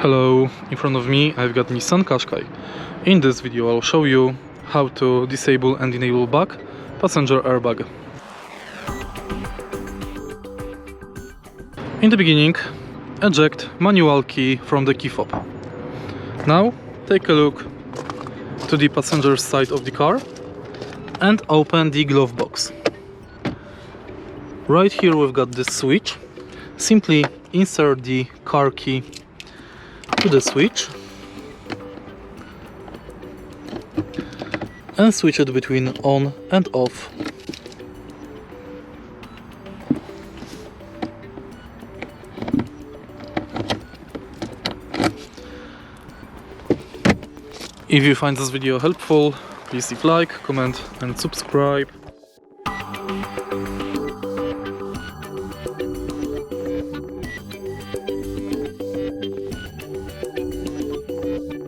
Hello, in front of me I've got Nissan Qashqai. In this video I'll show you how to disable and enable back passenger airbag. In the beginning, eject manual key from the key fob. Now take a look to the passenger side of the car and open the glove box. Right here we've got this switch. Simply insert the car key to the switch and switch it between on and off. If you find this video helpful, please leave like, comment and subscribe.